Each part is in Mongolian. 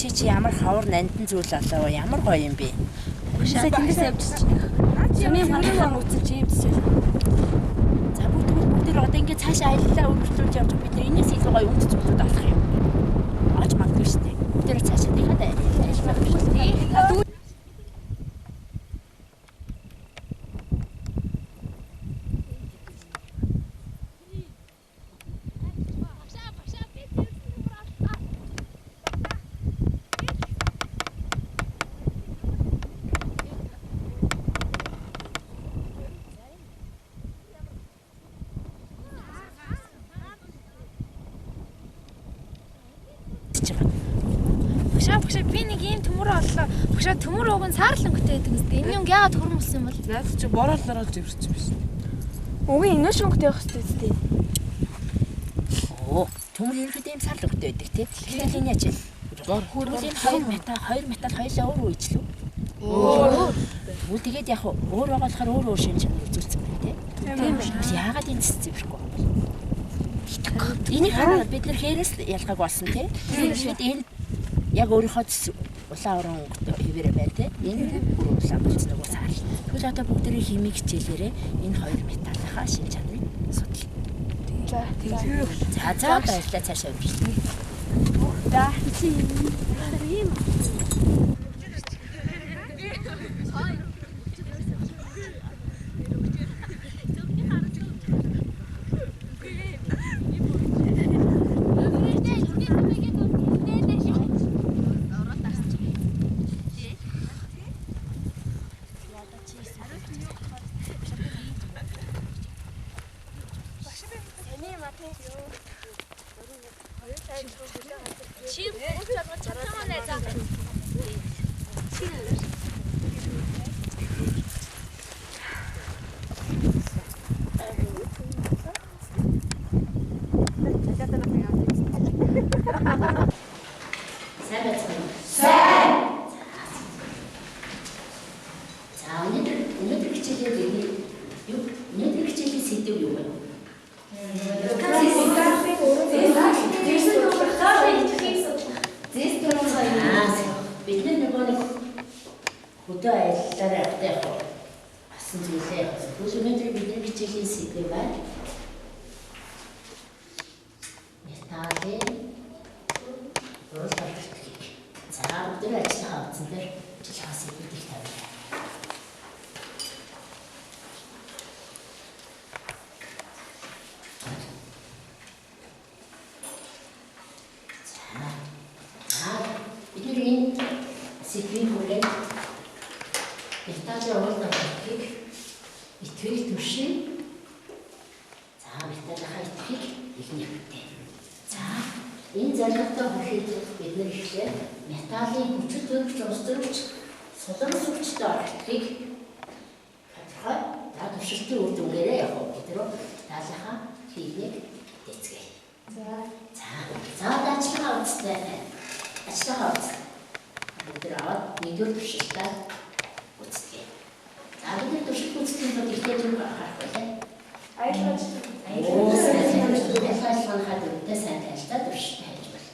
чи ямар хавар нандин зүйл болоо ямар гоё юм бэ. Сая тэндээс явж байна. Миний маргаан үзэж ийвдсэн. За бүгд одоо ингээд цаашаа аяллаа өргөжлүүлж явж бид энэс илүү гоё үнд зүйлүүд авах юм. Ааж магадгүй шүү дээ. Бүгд цаашаа тийхээ ажиллах хэрэгтэй. Багшаа би нэг ийм төмөр оллоо. Багшаа төмөр уг нь саарлангтай байдаг үстэй. Энэ юм яагаад хурм болсон юм бол? Яг чи бороолороо живэрч биш. Уг нь инөө шонготой байх хэрэгтэй үстэй. Оо, төмөр ерөөд ийм саарлангтай байдаг тий. Тэгэхээр энэ яаж вэ? Хөрөлийн 2 метр хоёлаа өөр үйчлүү. Оо. Тэгээд яг өөр байгаа болохоор өөр шинж үзүүлсэн байна тий. Тийм үү. Яагаад энэ цэцэвэрхгүй? Энийг хараад бид нэр хээрээс ялгааг болсон тий. Бид энэ яг өөрийнхөө улаан орон хിവэрэ байна те. Энэ бүр улаан болсон нөгөө саар. Тэгвэл одоо бүгдээ химиг хичээлээрээ энэ 2 металлынхаа шин чанарыг судлаа. За баярлалаа цаашаа явуулъя. За чи ийм хөдөө аяллаараа явах басан зүйлээ. Өнөөдөр бидний хичээлийн сэдэв байна. Металлын урлаг. За өдөр ажиллахаа утсан дээр ажиллахаа сэдвүүд их тавьлаа. За бидний энэ сэдвийн хүрээ металлын урлагыг итгэх түвшин. За металлынхаа итгэхийг ихний хэрэгтэй. За энэ зорилготой хүрээлэх бид нар ихдээ металлын хүчит төрөгч ус төрөгч сулрал сүлжтэй итгэхийг тодорхой за туршилтын үр дүнгээрээ явах гэдэг рүү металлынхаа хийгийг дэцгээе. За ажиллагаа үзтээ. Ажиллагаа үз. Бид нар аваад нэгдүгээр туршилтаа үзтээ. За бид нар туршилт үзтгийн тулд ихтэй зүйл харах байлаа. Ажиллагааны дүрмтэй сайн тайлбарлаад туршилт хайж байна.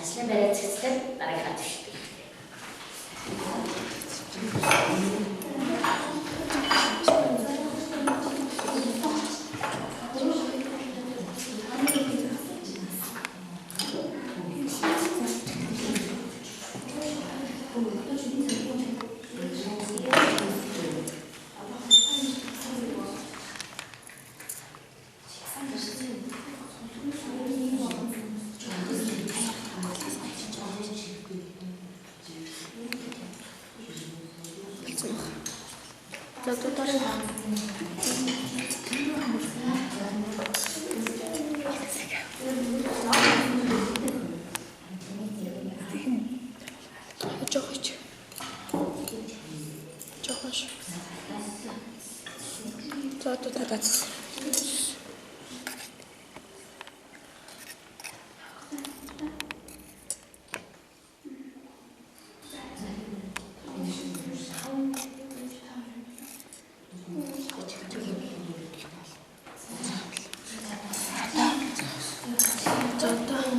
ажлын байраа цэцлээд дараагийнхаа төвшөлт. За одоо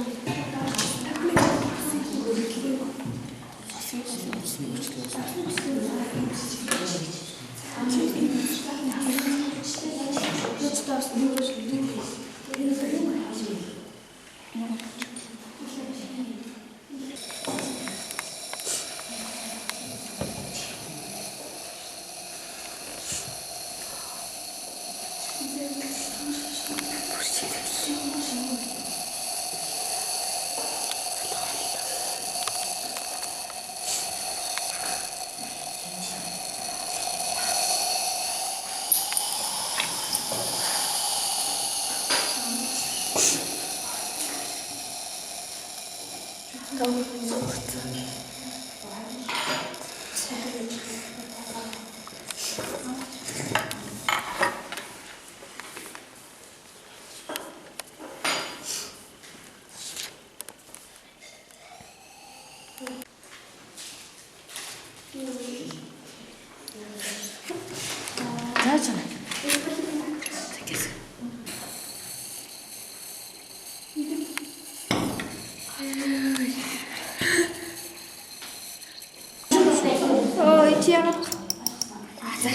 Зааж байна. Ой, чи яа. За.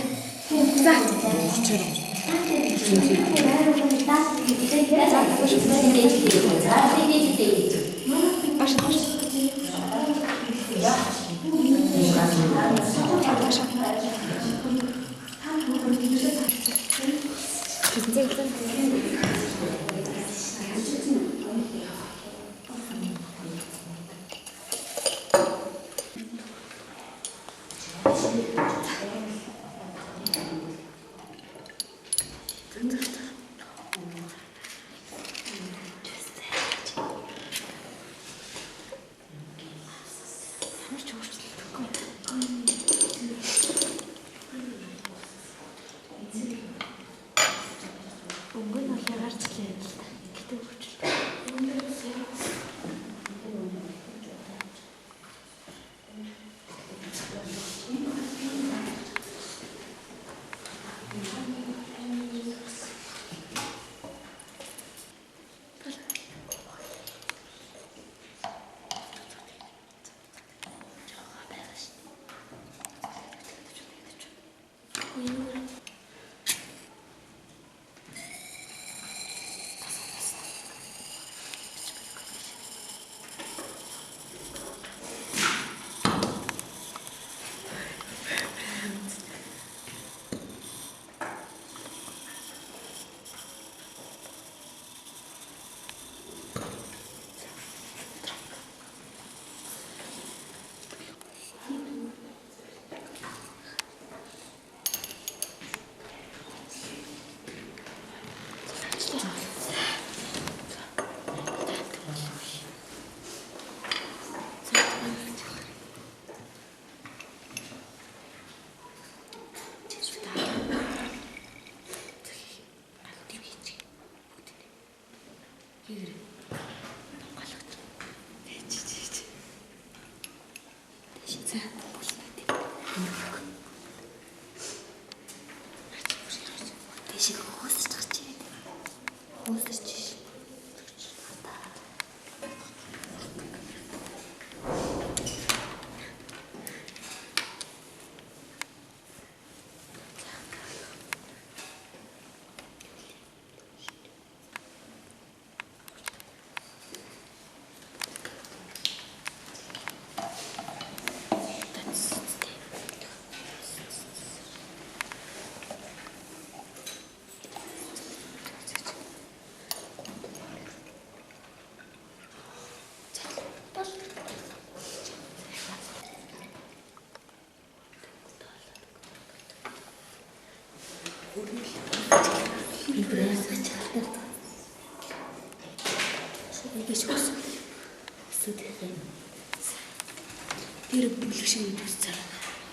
Тэр бүлэг шиг үтсээр.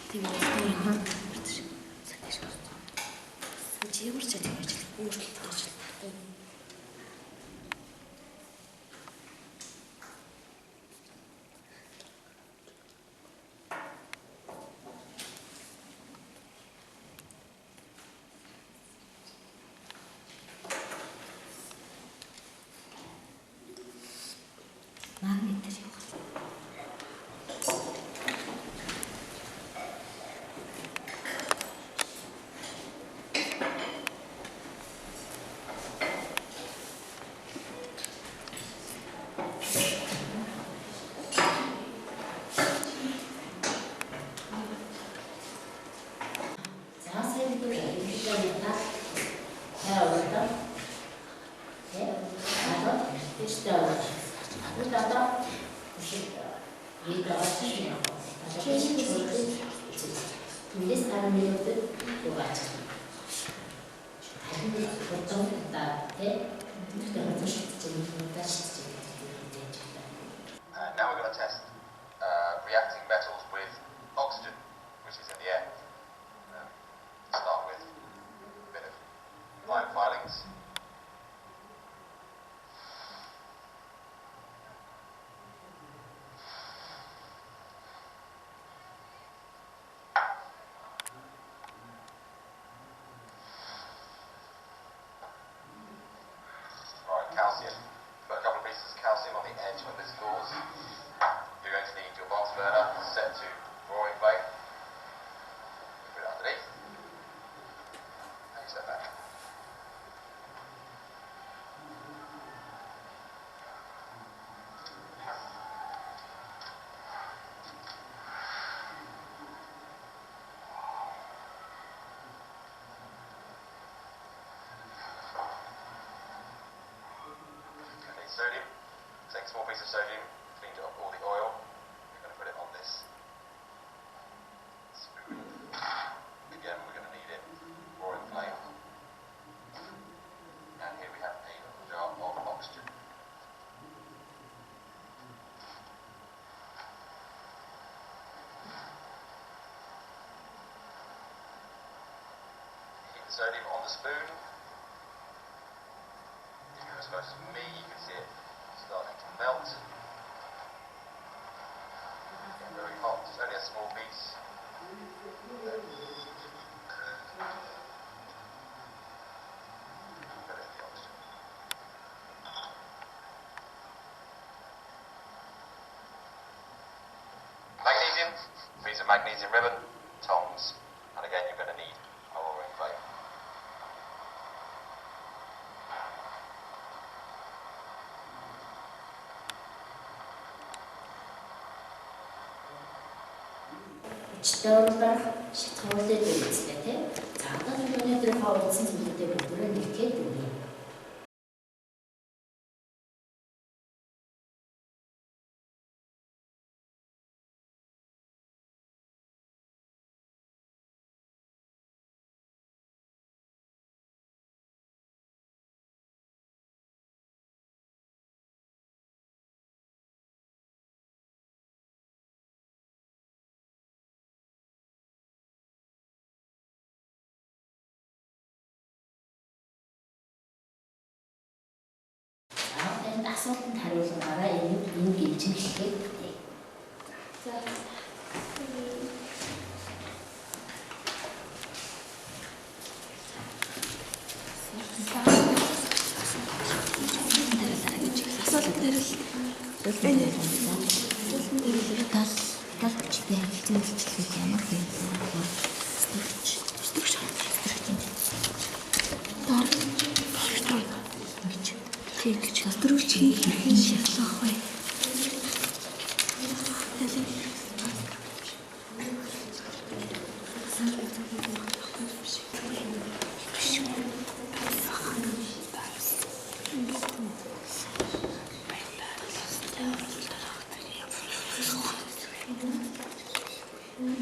Тийм үү. Ямар ч ажил өөрчлөлт ажилладаг. Now we're going to test reacting metals with oxygen, which is in the air. Start with a bit of line filings. Calcium. Put a couple of pieces of calcium on the edge of this gauze. You're going to need your box burner set to roaring flame. Put it underneath. And you step back. Sodium. Take a small piece of sodium, cleaned up all the oil. You're going to put it on this spoon. Again, we're going to need it roaring flame. And here we have a jar of oxygen. Heat the sodium on the spoon. As close as me, you can see it starting to melt. Getting very hot. It's only a small piece. Put it in the oxygen. Magnesium. Piece of magnesium ribbon. Tongs. And again, you're going to need a roaring flame. Чдорлох шатхуулаад үзлээ тий. За одоо өнөөдөр хавуулсан зүйлүүдээ бүгдээ нэгэхэд өгье. Асуултанд хариулгаараа энэ гинжиглэхэд битээ. За. Асуулт дээр л тал хүчтэй харилцан үйлчлэх ямар вэ? Тэгж өдрөж хийх шатлах бай.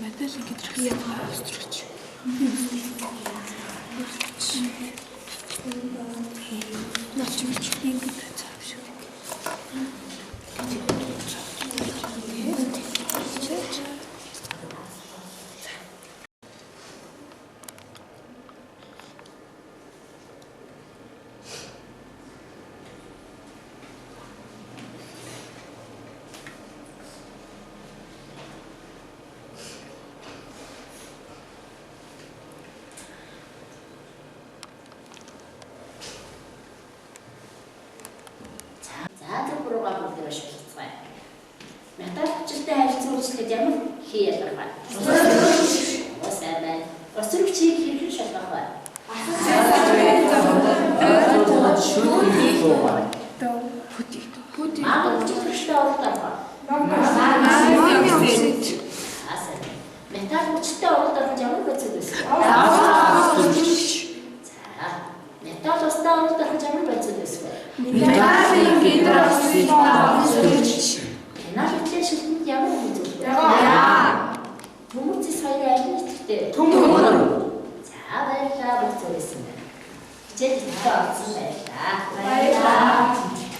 Мэдээлэл гэж яагаад өстрөж. Начимч ингэж цааш. Метал хүчтэй харилцан үйлчлэхэд ямар хий ялгарх вэ? Осрогчийг хэрхэн шалгах вэ? Метал хүчтэй оролдох ямар процесс вэ? Метал устай оролдох ямар процесс вэ? Металлын гидроксид Нааштай шилдэнд ямар үзэл вэ? Төмөцөс хоёрын аль нь идэвхтэй? Төмөр. За баярлалаа бүх зүйлсэн байна. Хичээл ихтэй олсон баярлалаа. Баярлалаа.